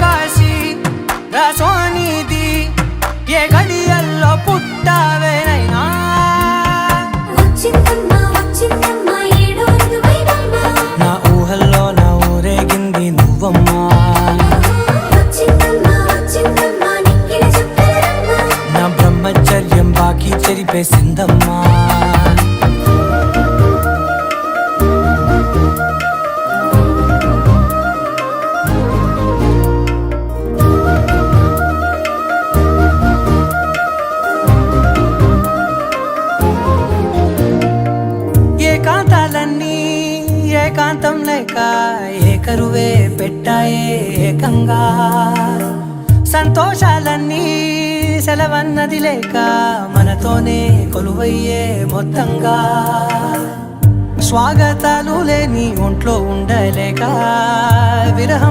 కాశీ రసోనిది ఏ గడియల్లో పుట్టావేనైనా నా ఊహల్లో నా ఊరేగింది నువ్వమ్మా నా బ్రహ్మచర్యం బాకీ చెరిపేసిందమ్మా ఏకాంతాలన్నీ ఏకాంతం లేక ఏకరువే పెట్టాయే ఏకంగా సంతోషాలన్నీ సెలవన్నది లేక మనతోనే కొలువయ్యే మొత్తంగా స్వాగతాలు లేని ఒంట్లో ఉండలేక విరహం